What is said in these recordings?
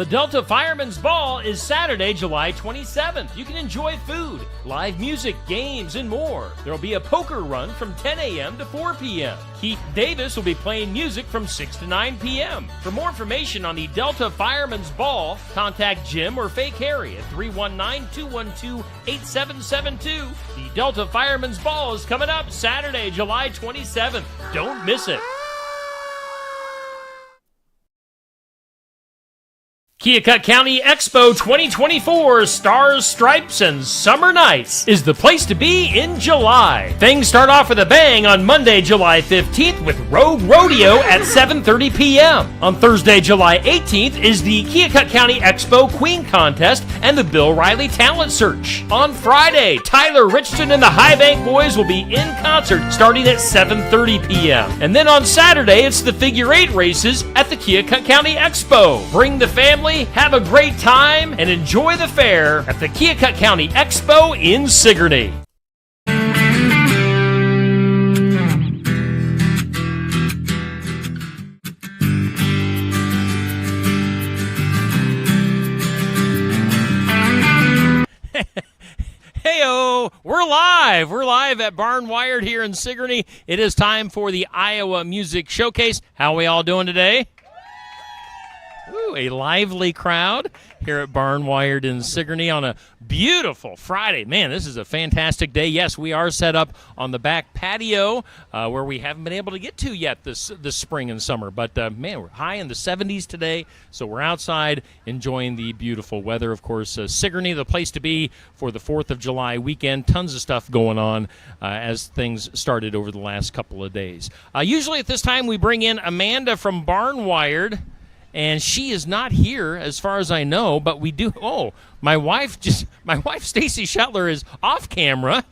Delta Fireman's Ball is Saturday, July 27th. You can enjoy food, live music, games, and more. There will be a poker run from 10 a.m. to 4 p.m. Keith Davis will be playing music from 6 to 9 p.m. For more information on the Delta Fireman's Ball, contact Jim or Fake Harry at 319-212-8772. The Delta Fireman's Ball is coming up Saturday, July 27th. Don't miss it. Keokuk County Expo 2024 Stars, Stripes, and Summer Nights is the place to be in July. Things start off with a bang on Monday, July 15th with Rogue Rodeo at 7:30 p.m. On Thursday, July 18th is the Keokuk County Expo Queen Contest and the Bill Riley Talent Search. On Friday, Tyler Richardson and the High Bank Boys will be in concert starting at 7:30 p.m. And then on Saturday, it's the Figure 8 races at the Keokuk County Expo. Bring the family, have a great time, and enjoy the fair at the Keokuk County Expo in Sigourney. Heyo, we're live. We're live at Barn Wired here in Sigourney. It is time for the Iowa Music Showcase. How are we all doing today? Ooh, a lively crowd here at Barn Wired in Sigourney on a beautiful Friday. Man, this is a fantastic day. Yes, we are set up on the back patio where we haven't been able to get to yet this spring and summer. But, man, we're high in the 70s today, so we're outside enjoying the beautiful weather. Of course, Sigourney, the place to be for the 4th of July weekend. Tons of stuff going on as things started over the last couple of days. Usually at this time we bring in Amanda from Barn Wired. And she is not here, as far as I know, but we do. Oh, my wife, Stacy Shetler, is off camera.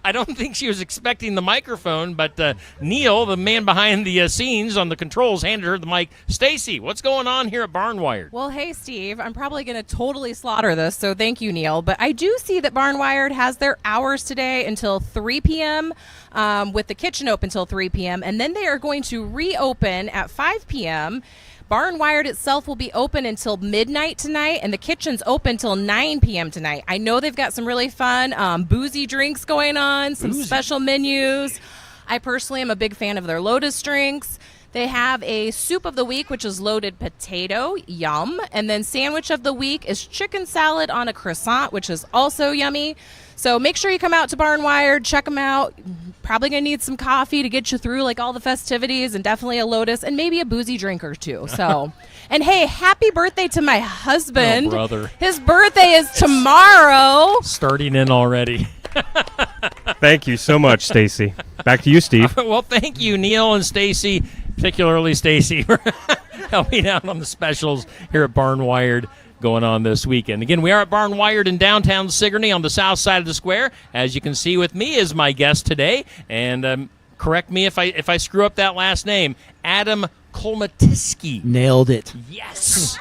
I don't think she was expecting the microphone, but Neil, the man behind the scenes on the controls, handed her the mic. Stacy, what's going on here at Barn Wired? Well, hey, Steve, I'm probably going to totally slaughter this, so thank you, Neil. But I do see that Barn Wired has their hours today until 3 p.m., with the kitchen open until 3 p.m., and then they are going to reopen at 5 p.m., Barn Wired itself will be open until midnight tonight, and the kitchen's open till 9 p.m. tonight. I know they've got some really fun boozy drinks going on, some special menus. I personally am a big fan of their Lotus drinks. They have a soup of the week, which is loaded potato, yum. And then sandwich of the week is chicken salad on a croissant, which is also yummy. So make sure you come out to Barn Wired, check them out. Probably going to need some coffee to get you through like all the festivities, and definitely a Lotus and maybe a boozy drink or two. So, and hey, happy birthday to my husband. Oh, brother. His birthday is tomorrow. Starting in already. Thank you so much, Stacy. Back to you, Steve. Well, thank you, Neil and Stacy, particularly Stacy, for helping out on the specials here at Barn Wired going on this weekend. Again, we are at Barn Wired in downtown Sigourney on the south side of the square. As you can see with me is my guest today, and correct me if I screw up that last name, Adam Kolmatiski. Nailed it. Yes.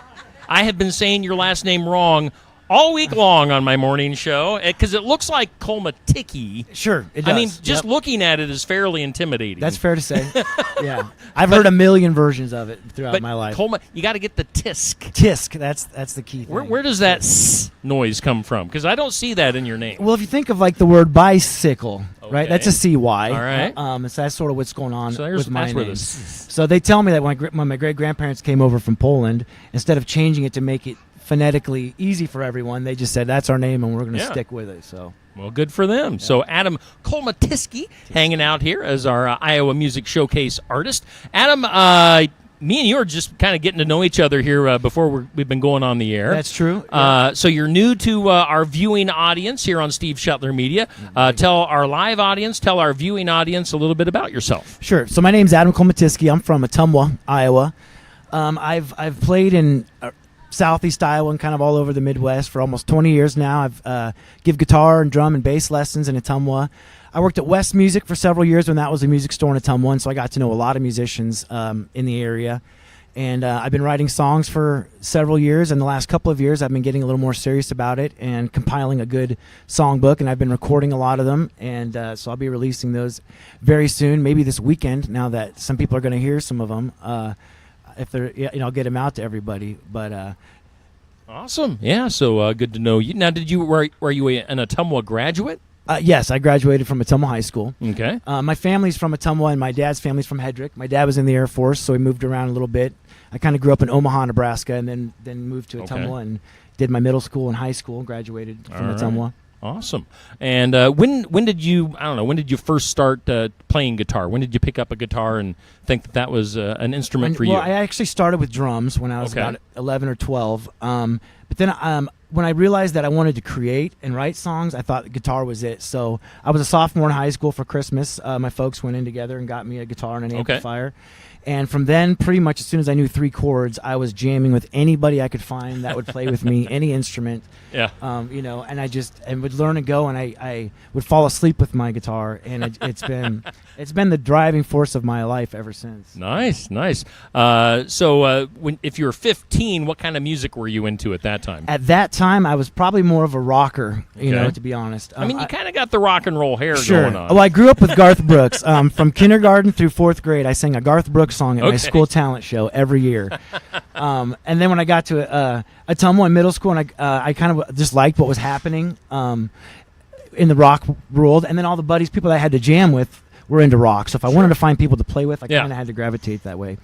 I have been saying your last name wrong all week long on my morning show because it looks like Kolmatiki. Sure, it does. I mean, just looking at it is fairly intimidating. That's fair to say. Yeah, I've heard a million versions of it throughout my life. You got to get the tisk. Tisk, that's the key thing. Where does that s noise come from? Because I don't see that in your name. Well, if you think of like the word bicycle, right? That's a CY. All right. So that's sort of what's going on with my name. So they tell me that when my great-grandparents came over from Poland, instead of changing it to make it phonetically easy for everyone, they just said that's our name and we're going to stick with it. So well, good for them. Yeah. So Adam Kolmatiski hanging out here as our Iowa Music Showcase artist. Adam, me and you are just kind of getting to know each other here before we've been going on the air. That's true. So you're new to our viewing audience here on Steve Shetler Media. Tell our live audience, tell our viewing audience a little bit about yourself. Sure. So my name's Adam Kolmatiski. I'm from Ottumwa, Iowa. I've played in Southeast Iowa and kind of all over the Midwest for almost 20 years now. I've give guitar and drum and bass lessons in Ottumwa. I worked at West Music for several years when that was a music store in Ottumwa, so I got to know a lot of musicians in the area. And I've been writing songs for several years, and the last couple of years I've been getting a little more serious about it and compiling a good songbook, and I've been recording a lot of them, and so I'll be releasing those very soon, maybe this weekend, now that some people are going to hear some of them. if they're, I'll get them out to everybody. But Awesome. Yeah. So good to know you. Now, were you an Ottumwa graduate? yes, I graduated from Ottumwa High School. Okay. My family's from Ottumwa, and my dad's family's from Hedrick. My dad was in the Air Force, so we moved around a little bit. I kind of grew up in Omaha, Nebraska, and then moved to Ottumwa and did my middle school and high school. Graduated from Ottumwa. Awesome. And when did you first start playing guitar? When did you pick up a guitar and think that was an instrument for you? Well, I actually started with drums when I was about 11 or 12. But then when I realized that I wanted to create and write songs, I thought guitar was it. So I was a sophomore in high school for Christmas. My folks went in together and got me a guitar and an amplifier. And from then, pretty much as soon as I knew 3 chords, I was jamming with anybody I could find that would play with me, any instrument. Yeah. And I would learn and go, and I would fall asleep with my guitar, and it's been the driving force of my life ever since. Nice. So if you were 15, what kind of music were you into at that time? At that time, I was probably more of a rocker, to be honest. I mean, you kind of got the rock and roll hair going on. Well, I grew up with Garth Brooks. From kindergarten through 4th grade, I sang a Garth Brooks song at my school talent show every year. And then when I got to Ottumwa in middle school, and I kind of just liked what was happening in the rock world, and then all the people that I had to jam with were into rock. So if I wanted to find people to play with, I kind of had to gravitate that way.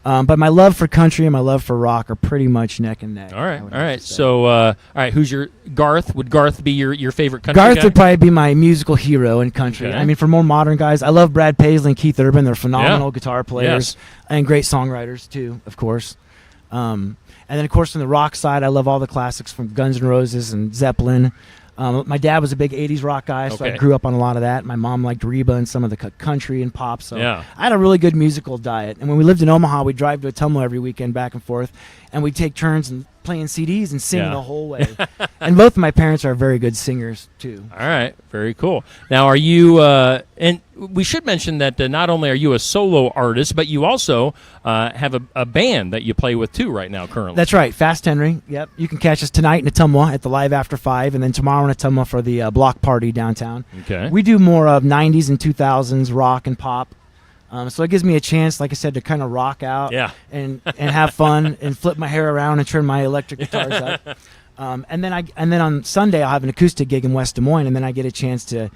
But my love for country and my love for rock are pretty much neck and neck. All right. So, all right, who's your Garth? Would Garth be your favorite country Garth guy? would probably be my musical hero in country. Okay. I mean, for more modern guys, I love Brad Paisley and Keith Urban. They're phenomenal guitar players and great songwriters too, of course. And then, of course, on the rock side, I love all the classics from Guns N' Roses and Zeppelin. My dad was a big 80s rock guy, so I grew up on a lot of that. My mom liked Reba and some of the country and pop, so I had a really good musical diet. And when we lived in Omaha, we'd drive to Ottumwa every weekend back and forth, and we'd take turns and playing CDs and sing the whole way. And both of my parents are very good singers, too. All right. Very cool. Now, are you and we should mention that not only are you a solo artist, but you also have a band that you play with, too, right now, currently. That's right. Fast Henry. Yep. You can catch us tonight in Ottumwa at the Live After 5, and then tomorrow in Ottumwa for the block party downtown. Okay. We do more of 90s and 2000s rock and pop. So it gives me a chance, like I said, to kind of rock out and have fun and flip my hair around and turn my electric guitars up. And then on Sunday I'll have an acoustic gig in West Des Moines, and then I get a chance to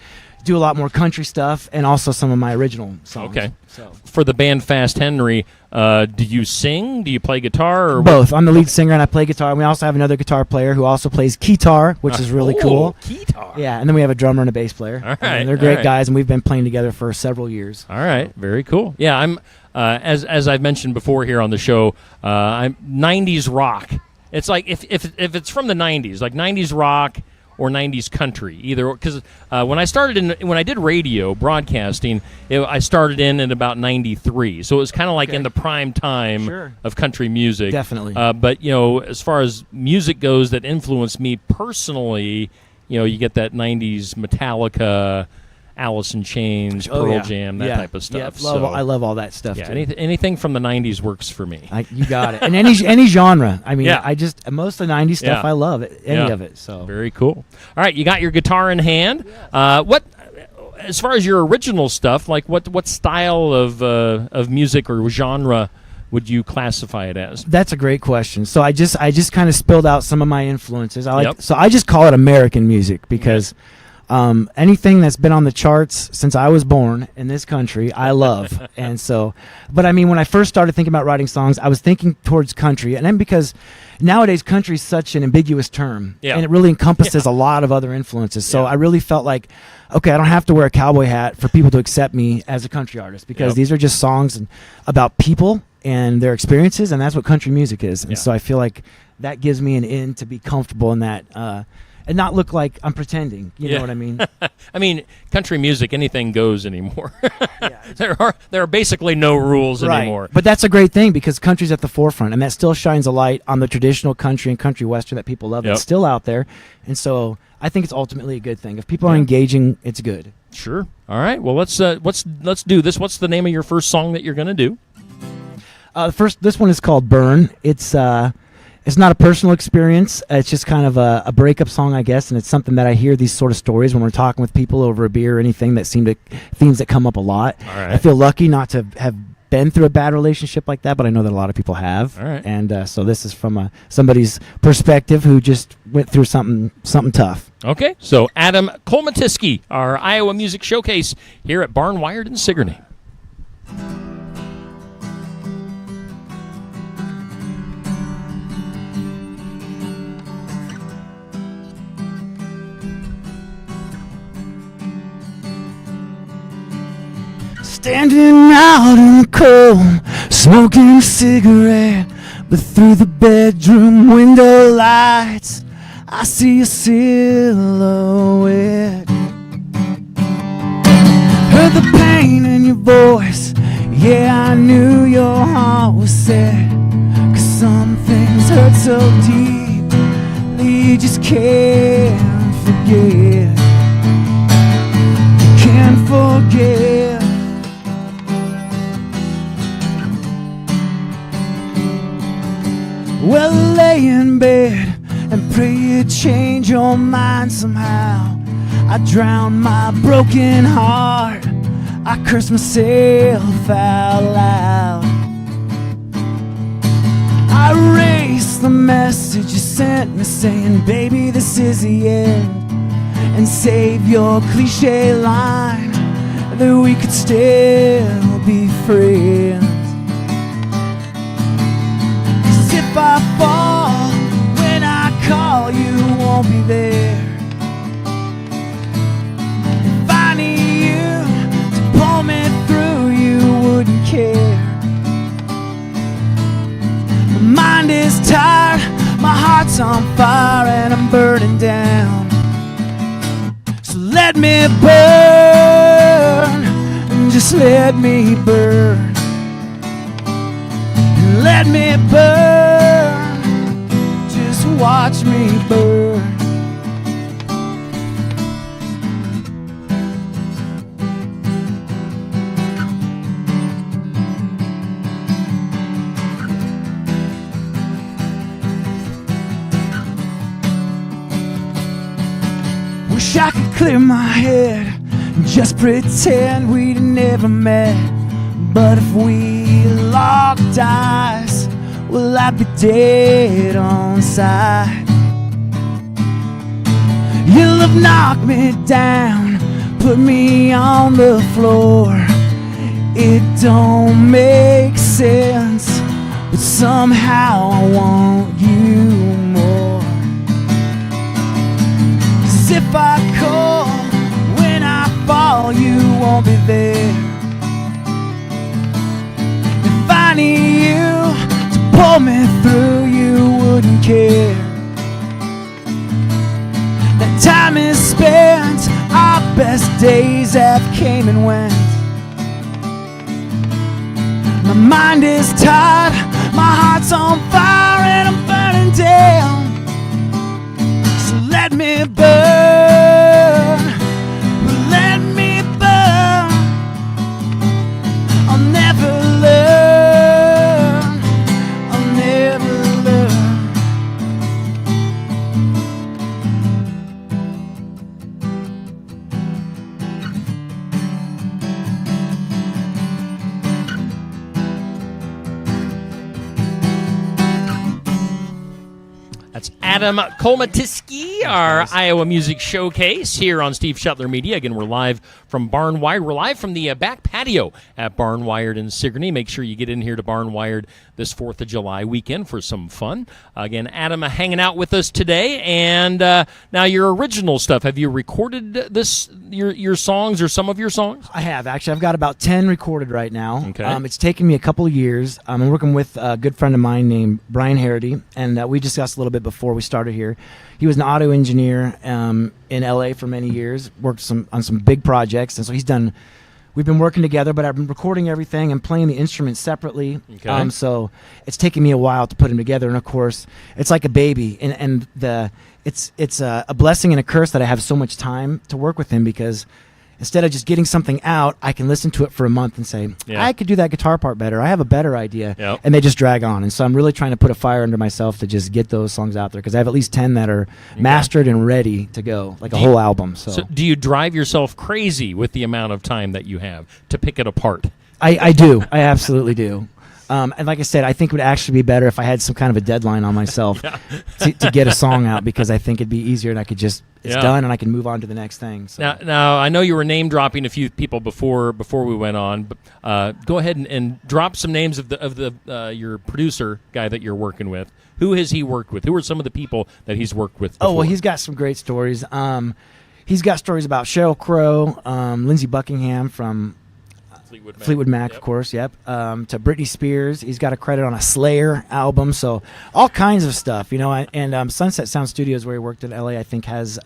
do a lot more country stuff and also some of my original songs. Okay. So for the band Fast Henry, do you sing? Do you play guitar? Or both. I'm the lead singer and I play guitar. We also have another guitar player who also plays keytar, which is really cool. Keytar. Yeah, and then we have a drummer and a bass player. All right. And they're great guys, and we've been playing together for several years. All right. Very cool. Yeah, I'm as I've mentioned before here on the show, I'm 90s rock. It's like if it's from the 90s, like 90s rock or 90s country, either, because when I did radio broadcasting, I started in about 93, so it was kind of like in the prime time of country music. Definitely. But as far as music goes that influenced me personally, you get that 90s Metallica, Alice in Chains, Pearl Jam, that type of stuff. I love all that stuff. Yeah, too. anything from the 90s works for me. You got it. And any genre. I mean, most of the 90s stuff, I love it. Any of it. So very cool. All right, you got your guitar in hand. What, as far as your original stuff, like what style of music or genre would you classify it as? That's a great question. So I just kind of spilled out some of my influences. So I just call it American music because. Anything that's been on the charts since I was born in this country, I love. And so, but I mean, when I first started thinking about writing songs, I was thinking towards country. And then because nowadays country is such an ambiguous term, and it really encompasses a lot of other influences. So I really felt like, okay, I don't have to wear a cowboy hat for people to accept me as a country artist because these are just songs about people and their experiences, and that's what country music is. And so I feel like that gives me an in to be comfortable in that, and not look like I'm pretending. You know what I mean? I mean, country music, anything goes anymore. There are basically no rules anymore. But that's a great thing because country's at the forefront, and that still shines a light on the traditional country and country western that people love. It's still out there, and so I think it's ultimately a good thing. If people are engaging, it's good. Sure. All right. Well, let's do this. What's the name of your first song that you're going to do? This one is called "Burn." It's not a personal experience. It's just kind of a breakup song, I guess, and it's something that I hear these sort of stories when we're talking with people over a beer or anything that themes that come up a lot. All right. I feel lucky not to have been through a bad relationship like that, but I know that a lot of people have. All right. And so this is from somebody's perspective who just went through something tough. Okay, so Adam Kolmatiski, our Iowa Music Showcase here at Barn Wired in Sigourney. Standing out in the cold, smoking a cigarette, but through the bedroom window lights, I see a silhouette. Heard the pain in your voice, yeah, I knew your heart was sad. 'Cause some things hurt so deep, you just can't forget. You can't forget. Well, lay in bed and pray you change your mind somehow. I drown my broken heart, I curse myself out loud. I erase the message you sent me saying, baby, this is the end, and save your cliche line that we could still be friends. If I fall when I call, you won't be there. If I need you to pull me through, you wouldn't care. My mind is tired, my heart's on fire, and I'm burning down. So let me burn, just let me burn. Let me burn, just watch me burn. Wish I could clear my head and just pretend we'd never met. But if we locked eyes, well, I'd be dead on sight. You'll have knocked me down, put me on the floor. It don't make sense, but somehow I want you more. 'Cause if I call when I fall, you won't be there. If I need you to pull me through, you wouldn't care. That time is spent, our best days have came and went. My mind is tired, my heart's on fire, and I'm burning down. So let me burn, let me burn. I'll never learn, I'll never learn. That's Adam Kolmatiski, our Iowa Music Showcase here on Steve Shetler Media. Again, we're live from Barn Wired. We're live from the back patio at Barn Wired in Sigourney. Make sure you get in here to Barn Wired this 4th of July weekend for some fun. Again, Adam hanging out with us today. And now your original stuff, have you recorded this, your songs or some of your songs? I have, actually. I've got about 10 recorded right now. Okay. It's taken me a couple of years. I'm working with a good friend of mine named Brian Harity, and we discussed a little bit before we started here. He was an audio engineer in LA for many years, worked on some big projects, and so we've been working together, but I've been recording everything and playing the instruments separately. Okay. So it's taken me a while to put them together, and of course, it's like a baby, and it's a blessing and a curse that I have so much time to work with him, because instead of just getting something out, I can listen to it for a month and say, I could do that guitar part better. I have a better idea. Yep. And they just drag on. And so I'm really trying to put a fire under myself to just get those songs out there, because I have at least 10 that are mastered and ready to go, like a whole album. So do you drive yourself crazy with the amount of time that you have to pick it apart? I do. I absolutely do. And like I said, I think it would actually be better if I had some kind of a deadline on myself to get a song out, because I think it'd be easier and I could just it's done and I can move on to the next thing. So. Now I know you were name dropping a few people before we went on, but go ahead and drop some names of the your producer guy that you're working with. Who has he worked with? Who are some of the people that he's worked with before? Oh, well, he's got some great stories. He's got stories about Sheryl Crow, Lindsey Buckingham from Fleetwood Mac, of course, yep. To Britney Spears. He's got a credit on a Slayer album, so all kinds of stuff, you know. And Sunset Sound Studios, where he worked in L.A., I think has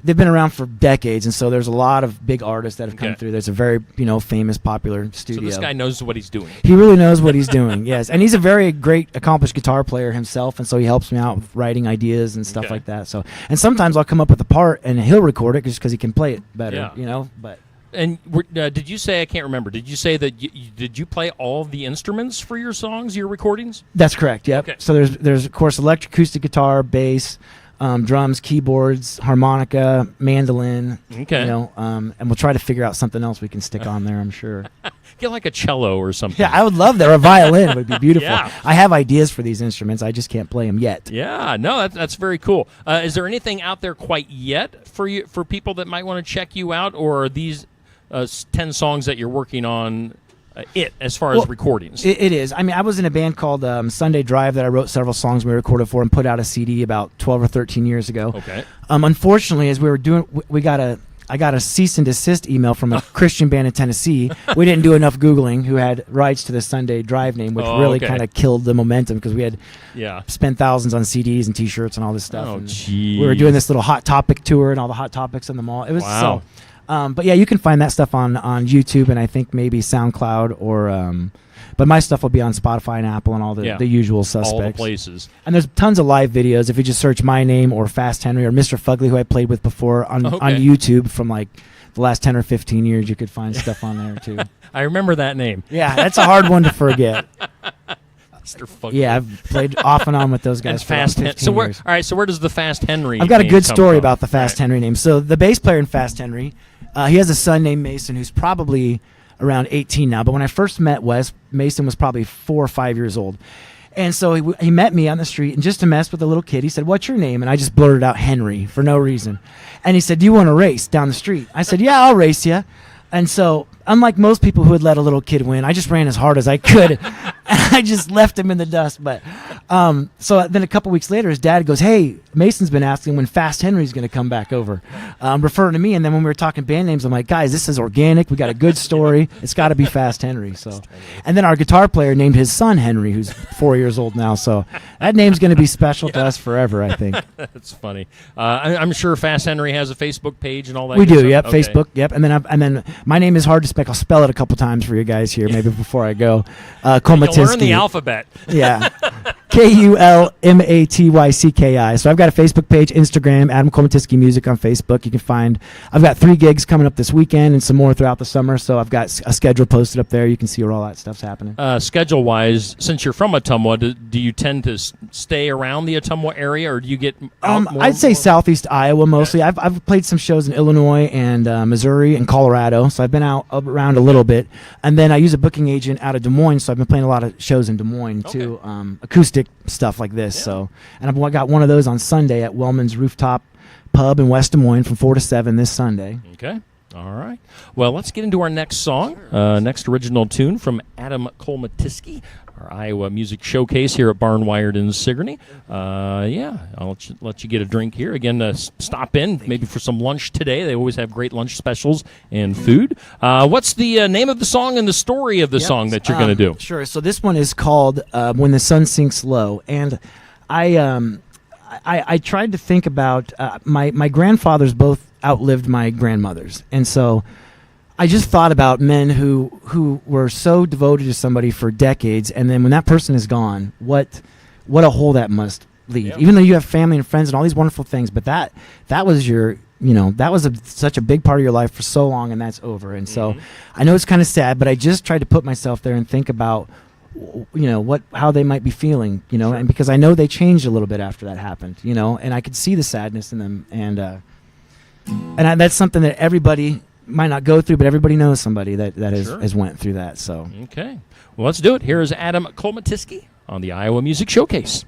they've been around for decades, and so there's a lot of big artists that have come through. There's a very, famous, popular studio. So this guy knows what he's doing. He really knows what he's doing, yes. And he's a very great, accomplished guitar player himself, and so he helps me out with writing ideas and stuff like that. So, and sometimes I'll come up with a part, and he'll record it just because he can play it better, but... And did you say, I can't remember, did you say that did you play all of the instruments for your songs, your recordings? That's correct, yep. Okay. So there's of course electric acoustic guitar, bass, drums, keyboards, harmonica, mandolin, and we'll try to figure out something else we can stick on there, I'm sure. Get like a cello or something. Yeah, I would love that, or a violin would be beautiful. Yeah. I have ideas for these instruments, I just can't play them yet. Yeah, no, that's very cool. Is there anything out there quite yet for people that might want to check you out, or are these 10 songs that you're working on as far as recordings? It is. I mean, I was in a band called Sunday Drive that I wrote several songs we recorded for and put out a CD about 12 or 13 years ago. Okay. Unfortunately, as we were doing, I got a cease and desist email from a Christian band in Tennessee. We didn't do enough Googling who had rights to the Sunday Drive name, which really kind of killed the momentum because we had spent thousands on CDs and T-shirts and all this stuff. Oh, and geez. we were doing this little Hot Topic tour and all the Hot Topics in the mall. It was so... but yeah, you can find that stuff on YouTube and I think maybe SoundCloud or but my stuff will be on Spotify and Apple and all the usual suspects. All the places. And there's tons of live videos. If you just search my name or Fast Henry or Mr. Fugly, who I played with before on YouTube from like the last 10 or 15 years, you could find stuff on there too. I remember that name. Yeah, that's a hard one to forget. Mr. Fugly. Yeah, I've played off and on with those guys for Fast 15 years. All right, so where does the Fast Henry I've got a name good come story from? about the Fast Henry name. So the bass player in Fast Henry, he has a son named Mason who's probably around 18 now. But when I first met Wes, Mason was probably 4 or 5 years old. And so he met me on the street, and just to mess with the little kid, he said, "What's your name?" And I just blurted out Henry for no reason. And he said, "Do you want to race down the street?" I said, "Yeah, I'll race you." And so, unlike most people who would let a little kid win, I just ran as hard as I could. And I just left him in the dust. But so then a couple weeks later, his dad goes, "Hey, Mason's been asking when Fast Henry's going to come back over," referring to me. And then when we were talking band names, I'm like, "Guys, this is organic. We got a good story. It's got to be Fast Henry." So, and then our guitar player named his son Henry, who's 4 years old now. So that name's going to be special to us forever, I think. That's funny. I'm sure Fast Henry has a Facebook page and all that. We do. Stuff. Yep, Okay. Facebook. Yep, and then my name is hard to spell. I'll spell it a couple times for you guys here, maybe before I go. You'll learn the alphabet. Yeah. Kulmatycki. So I've got a Facebook page, Instagram, Adam Kulmatycki Music on Facebook. You can find, I've got 3 gigs coming up this weekend and some more throughout the summer. So I've got a schedule posted up there. You can see where all that stuff's happening. Schedule-wise, since you're from Ottumwa, do you tend to stay around the Ottumwa area, or do you get out more? I'd say southeast Iowa mostly. Okay. I've played some shows in Illinois and Missouri and Colorado. So I've been out around a little bit. And then I use a booking agent out of Des Moines. So I've been playing a lot of shows in Des Moines too. Acoustic stuff like this. So, and I've got one of those on Sunday at Wellman's Rooftop Pub in West Des Moines from 4 to 7 this Sunday. Okay. All right. Well, let's get into our next song, next original tune from Adam Kulmatycki, our Iowa Music Showcase here at Barn Wired in Sigourney. I'll let you get a drink here. Again, stop in maybe for some lunch today. They always have great lunch specials and food. What's the name of the song and the story of the song that you're going to do? Sure. So this one is called When the Sun Sinks Low. And I tried to think about my grandfathers both outlived my grandmothers. And so I just thought about men who were so devoted to somebody for decades, and then when that person is gone, what a hole that must leave. Yep. Even though you have family and friends and all these wonderful things, but that was your, that was such a big part of your life for so long, and that's over. And so I know it's kind of sad, but I just tried to put myself there and think about how they might be feeling, sure. And because I know they changed a little bit after that happened, and I could see the sadness in them, and that's something that everybody might not go through, but everybody knows somebody that Sure. has went through that. So Okay. Well, let's do it. Here is Adam Kolmatiski on the Iowa Music Showcase.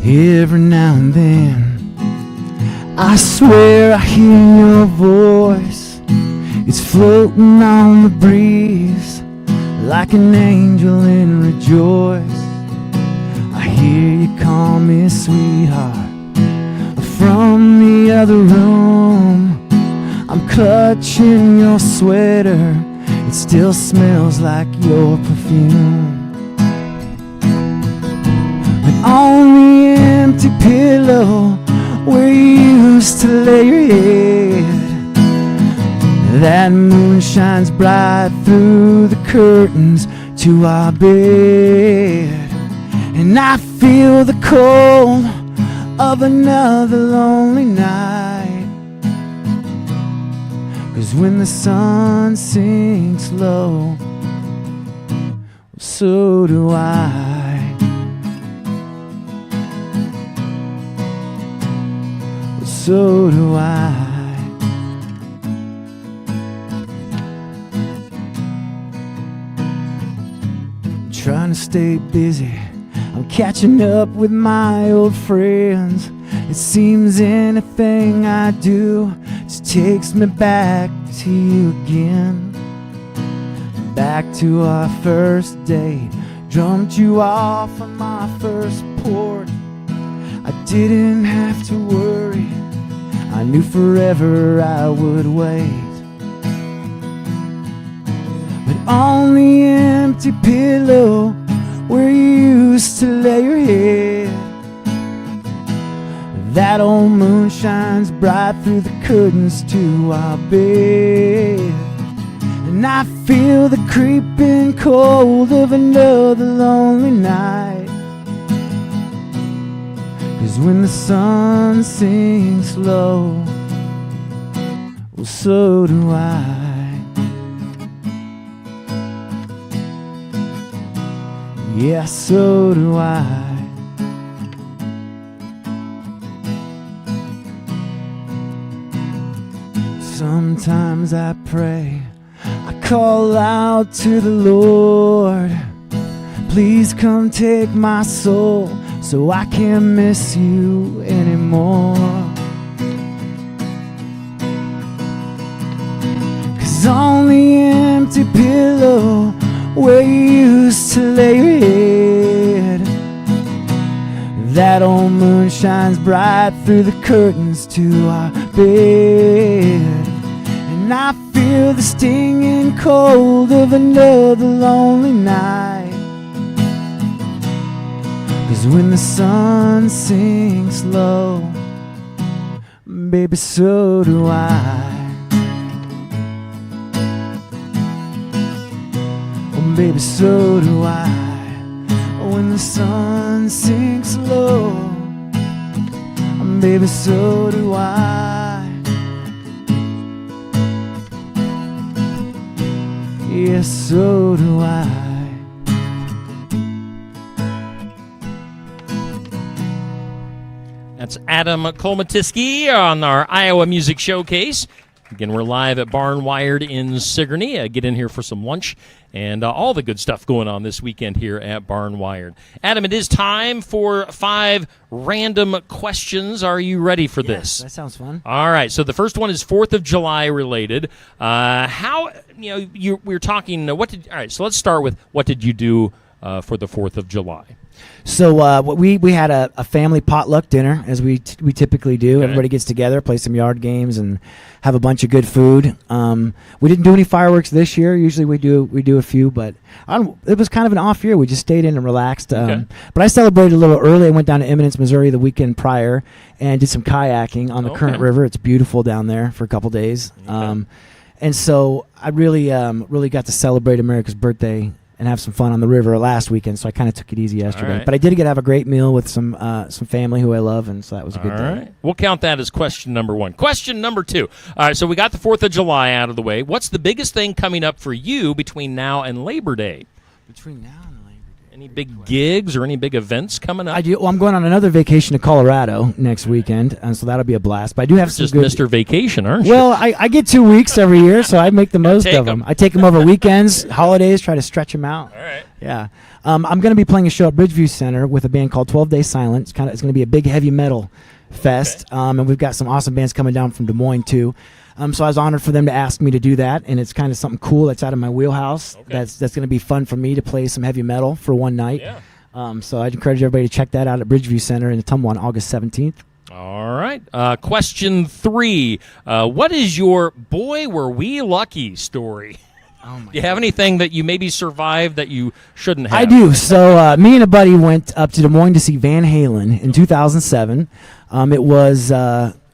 every now and then, I swear I hear your voice. It's floating on the breeze like an angel in rejoice. I hear you call me sweetheart from the other room. I'm clutching your sweater, it still smells like your perfume. But on the empty pillow where you used to lay your head, that moon shines bright through the curtains to our bed. And I feel the cold of another lonely night, 'cause when the sun sinks low, so do I. So do I. I'm trying to stay busy, I'm catching up with my old friends. It seems anything I do just takes me back to you again. Back to our first date, jumped you off on my first porch. I didn't have to worry, I knew forever I would wait. But on the empty pillow where you used to lay your head, that old moon shines bright through the curtains to our bed. And I feel the creeping cold of another lonely night, 'cause when the sun sinks low, well, so do I. Yeah, so do I. Sometimes I pray, I call out to the Lord, please come take my soul so I can't miss you anymore. 'Cause on the empty pillow where you used to lay your head, that old moon shines bright through the curtains to our bed. And I feel the stinging cold of another lonely night, 'cause when the sun sinks low, baby, so do I. Oh, baby, so do I. When the sun sinks low, baby, so do I. Yes, so do I. That's Adam Kolmatiski on our Iowa Music Showcase. Again, we're live at Barn Wired in Sigourney. Get in here for some lunch and all the good stuff going on this weekend here at Barn Wired. Adam, it is time for 5 random questions. Are you ready for this? That sounds fun. All right. So the first one is 4th of July related. We're talking. All right. So let's start with what did you do for the 4th of July? So we had a family potluck dinner, as we typically do. Okay. Everybody gets together, play some yard games, and have a bunch of good food. We didn't do any fireworks this year. Usually we do a few, but it was kind of an off year. We just stayed in and relaxed. Okay. But I celebrated a little early. I went down to Eminence, Missouri the weekend prior and did some kayaking on the Current River. It's beautiful down there for a couple days. Okay. And so I really got to celebrate America's birthday have some fun on the river last weekend, so I kind of took it easy yesterday. right. But I did get to have a great meal with some family who I love, and so that was a good All day. right. We'll count that as question number 1. Question number 2. All right, so we got the 4th of July out of the way. What's the biggest thing coming up for you between now and Labor Day? Between now and Labor Day. Any big gigs or any big events coming up? I do. Well, I'm going on another vacation to Colorado next weekend, and so that'll be a blast. But I do have some Just good. Mr. Vacation, aren't you? Well, I get 2 weeks every year, so I make the most take of them. 'em. I take them over weekends, holidays, try to stretch them out. All right. Yeah. I'm going to be playing a show at Bridgeview Center with a band called 12 Days Silent. It's going to be a big heavy metal fest, and we've got some awesome bands coming down from Des Moines too. So I was honored for them to ask me to do that, and it's kind of something cool that's out of my wheelhouse. Okay. That's going to be fun for me to play some heavy metal for one night. Yeah. So I'd encourage everybody to check that out at Bridgeview Center in Ottumwa on August 17th. All right. Question 3. What is your boy were we lucky story? Oh my Do you have anything that you maybe survived that you shouldn't have? I do. So me and a buddy went up to Des Moines to see Van Halen in 2007. It was,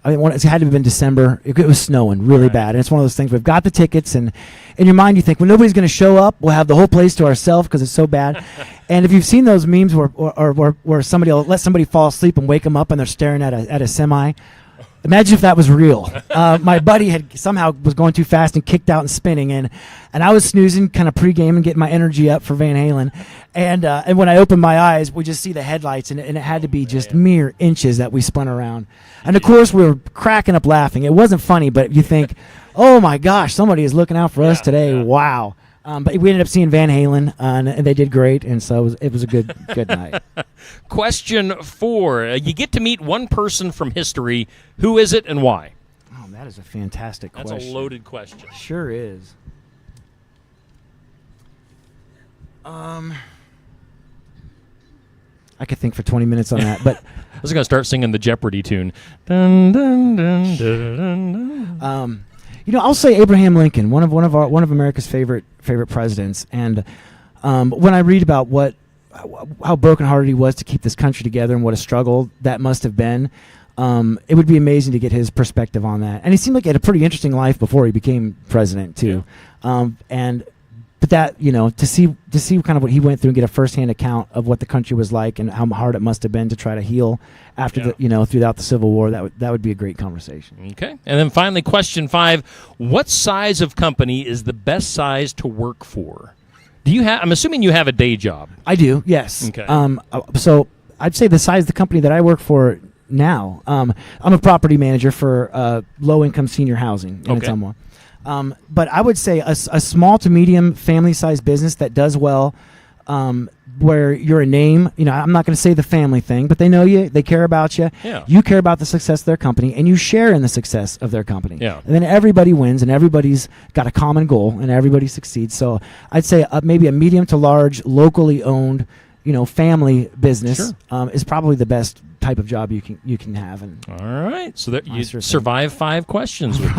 it had to have been December. It was snowing really bad. And it's one of those things, we've got the tickets, and in your mind you think, well, nobody's going to show up. We'll have the whole place to ourselves because it's so bad. And if you've seen those memes where somebody will let somebody fall asleep and wake them up and they're staring at a semi, imagine if that was real. My buddy had somehow was going too fast and kicked out and spinning, and I was snoozing, kind of pregame and getting my energy up for Van Halen. And when I opened my eyes, we just see the headlights, and it had to be just mere inches that we spun around. And of course, we were cracking up laughing. It wasn't funny, but you think, oh my gosh, somebody is looking out for us today. Yeah. Wow. But we ended up seeing Van Halen, and they did great, and so it was a good night. Question 4. You get to meet one person from history. Who is it and why? Oh, that is a fantastic That's question. a loaded question. Sure is. I could think for 20 minutes on that, but I was going to start singing the Jeopardy tune. Dun, dun, dun, dun, dun. I'll say Abraham Lincoln, one of America's favorite presidents, and when I read about how brokenhearted he was to keep this country together and what a struggle that must have been, it would be amazing to get his perspective on that. And he seemed like he had a pretty interesting life before he became president too, But that, to see kind of what he went through and get a firsthand account of what the country was like and how hard it must have been to try to heal after throughout the Civil War, that would be a great conversation. Okay. And then finally, question 5. What size of company is the best size to work for? I'm assuming you have a day job. I do, yes. Okay. So I'd say the size of the company that I work for now, I'm a property manager for low-income senior housing in Ottumwa. But I would say a small to medium family-sized business that does well, where you're a name. I'm not going to say the family thing, but they know you, they care about you. Yeah. You care about the success of their company, and you share in the success of their company. Yeah. And then everybody wins, and everybody's got a common goal, and everybody succeeds. So I'd say maybe a medium to large, locally owned, family business is probably the best type of job you can have. And all right, so you sure survived 5 questions with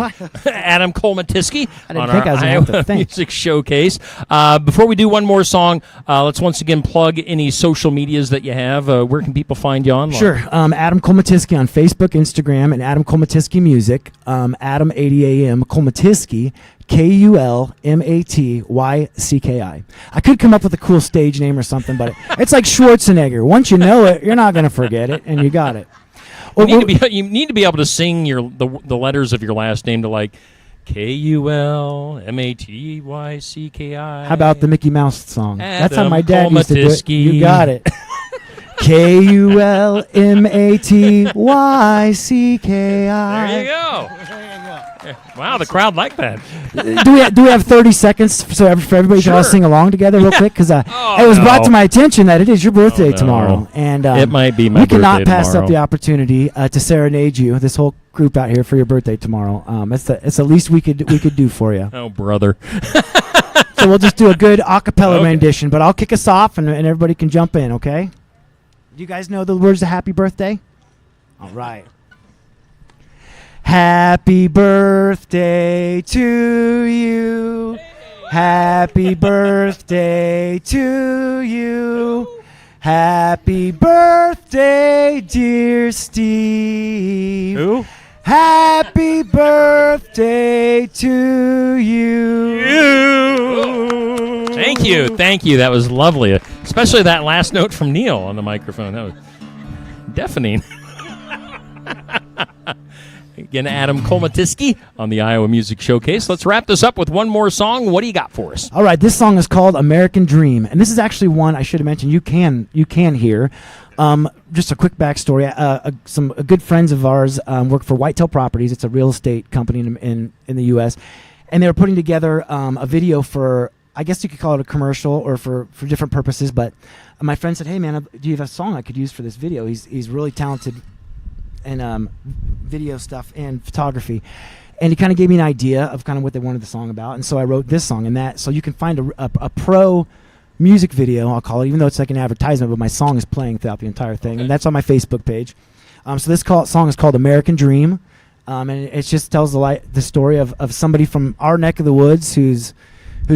Adam Kolmatiski I didn't on think our I was gonna have to Iowa think. Music Showcase. Before we do one more song, let's once again plug any social medias that you have. Where can people find you online? Sure. Adam Kolmatiski on Facebook, Instagram, and Adam Kolmatiski Music. Adam 80am Kolmatiski, Kulmatycki. I could come up with a cool stage name or something, but it's like Schwarzenegger. Once you know it, you're not going to forget it, and you got it. You need to be able to sing the letters of your last name to like Kulmatycki. How about the Mickey Mouse song? That's how Adam my dad used to do it. Kolmatiski. You got it. Kulmatycki. There you go. Wow, the crowd liked that. Do we have 30 seconds for everybody to all sing along together real quick? Because it was brought to my attention that it is your birthday tomorrow, and it might be my we cannot birthday pass tomorrow. up the opportunity to serenade you, this whole group out here, for your birthday tomorrow. It's the least we could do for you. Oh, brother. So we'll just do a good a cappella rendition, but I'll kick us off, and everybody can jump in. Okay? Do you guys know the words to Happy Birthday? All right. Happy birthday to you. Happy birthday to you. Happy birthday, dear Steve. Who? Happy birthday to you. Thank Thank you. That was lovely, especially that last note from Neil on the microphone. That was deafening. Again, Adam Kolmatiski on the Iowa Music Showcase. Let's wrap this up with one more song. What do you got for us? All right, this song is called American Dream, and this is actually one I should have mentioned you can hear. Just a quick backstory. Some good friends of ours work for Whitetail Properties. It's a real estate company in the U.S., and they were putting together a video for, I guess you could call it a commercial or for different purposes, but my friend said, hey, man, do you have a song I could use for this video? He's really talented in video stuff and photography. And he kind of gave me an idea of kind of what they wanted the song about, and so I wrote this song. And that, so you can find a pro music video, I'll call it, even though it's like an advertisement, but my song is playing throughout the entire thing, Okay. and that's on my Facebook page. So this song is called American Dream, and it just tells the story of somebody from our neck of the woods who's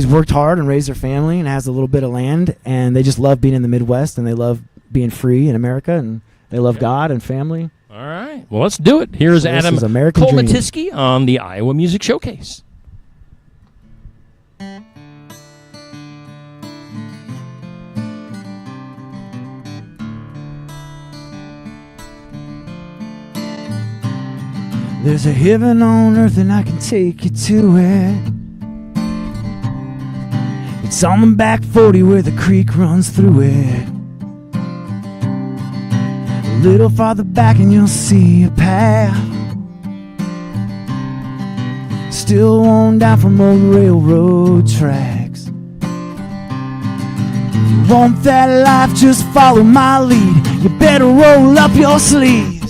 worked hard and raised their family and has a little bit of land, and they just love being in the Midwest, and they love being free in America, and they love God and family. All right. Well, let's do it. Here's So this Adam is American Dream. Kolmatiski on the Iowa Music Showcase. There's a heaven on earth and I can take you to it. It's on the back 40 where the creek runs through it. A little farther back and you'll see a path, still worn down from old railroad tracks. You want that life, just follow my lead. You better roll up your sleeves.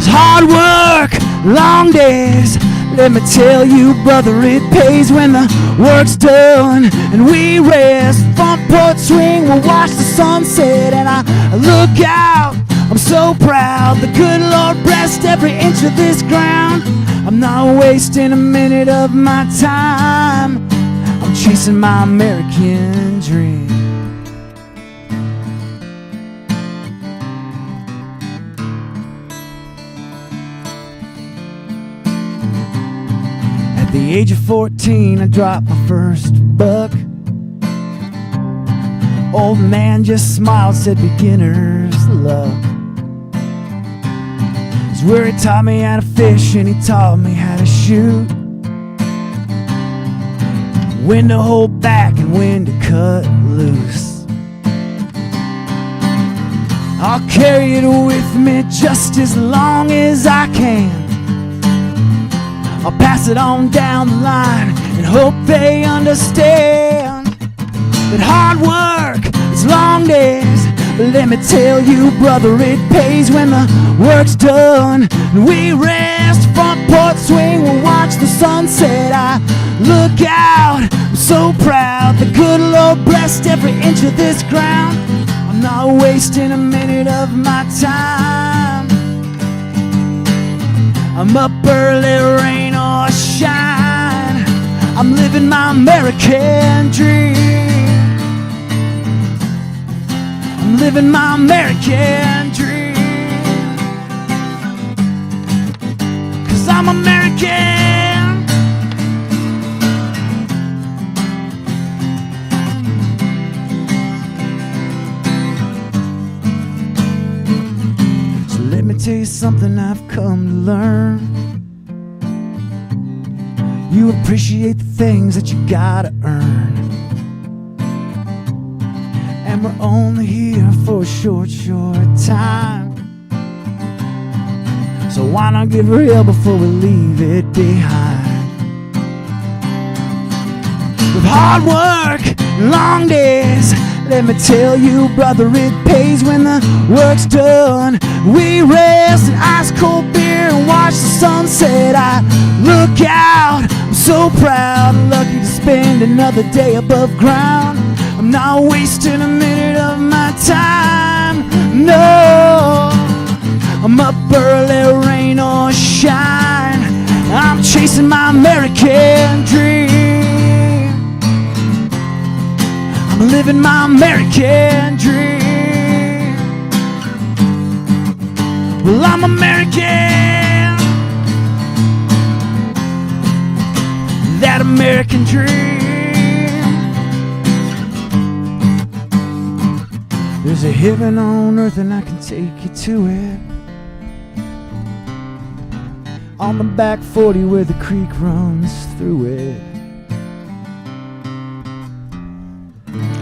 Hard work, long days, let me tell you, brother, it pays when the work's done and we rest. Front porch swing, we'll watch the sunset, and I look out, I'm so proud. The good Lord blessed every inch of this ground. I'm not wasting a minute of my time, I'm chasing my American dream. At the age of 14, I dropped my first buck. Old man just smiled, said beginner's luck. It's where he taught me how to fish and he taught me how to shoot, when to hold back and when to cut loose. I'll carry it with me just as long as I can. I'll pass it on down the line and hope they understand that hard work is long days. But let me tell you, brother, it pays when the work's done and we rest. Front porch swing, we'll watch the sunset. I look out, I'm so proud. The good Lord blessed every inch of this ground. I'm not wasting a minute of my time. I'm up early, rain or shine, I'm living my American dream. I'm living my American dream, 'cause I'm American. So let me tell you something I've come to learn. You appreciate the things that you gotta earn, and we're only here for a short time. So why not give real before we leave it behind? With hard work and long days, let me tell you, brother, it pays when the work's done. We rest in ice cold beer and watch the sunset. I look out, I'm so proud and lucky to spend another day above ground. I'm not wasting a minute of my time, no. I'm up early, rain or shine, I'm chasing my American dream. I'm living my American dream. Well, I'm American. That American dream. There's a heaven on earth and I can take you to it. On the back 40 where the creek runs through it.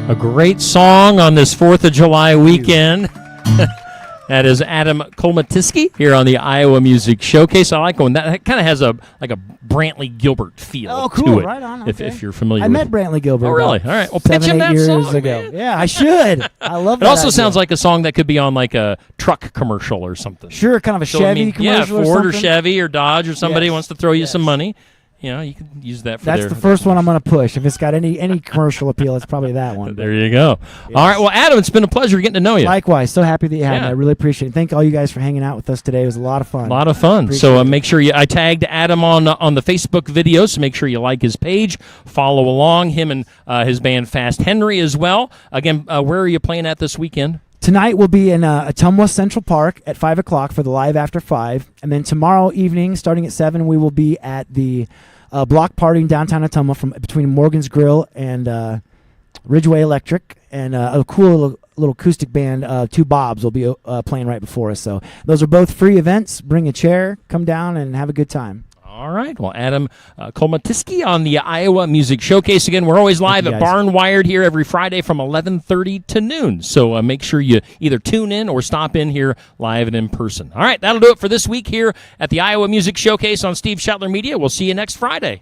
A great song on this 4th of July weekend. That is Adam Kolmatiski here on the Iowa Music Showcase. I like when that kind of has a Brantley Gilbert feel Oh, cool. to it. Right on. If, Okay. if you're familiar I with met it. Brantley Gilbert. Oh, really? about All right. Well, pitch 7, him 8 that years song, ago. man. Yeah, I should. I love It that. also sounds idea. like a song that could be on like a truck commercial or something. Sure, kind of a So, Chevy commercial yeah, or Ford or something. Chevy or Dodge or somebody Yes. wants to throw you Yes. some money. You know, you can use that for That's their. the first one I'm going to push. If it's got any commercial appeal, it's probably that one. There you go. All right. Well, Adam, it's been a pleasure getting to know you. Likewise, so happy that you had me. Yeah. I really appreciate it. Thank all you guys for hanging out with us today. It was a lot of fun. A lot of fun. Appreciate So it. make sure I tagged Adam on the Facebook video, so make sure you like his page, follow along, him and his band Fast Henry as well. Again, where are you playing at this weekend? Tonight we'll be in Ottumwa Central Park at 5 o'clock for the Live After 5. And then tomorrow evening, starting at 7, we will be at the block party in downtown Ottumwa between Morgan's Grill and Ridgeway Electric. And a cool little acoustic band, Two Bobs, will be playing right before us. So those are both free events. Bring a chair, come down, and have a good time. All right. Well, Adam Kolmatiski on the Iowa Music Showcase. Again, we're always live Thank at you, guys. Barn Wired here every Friday from 11:30 to noon. So make sure you either tune in or stop in here live and in person. All right. That'll do it for this week here at the Iowa Music Showcase on Steve Shetler Media. We'll see you next Friday.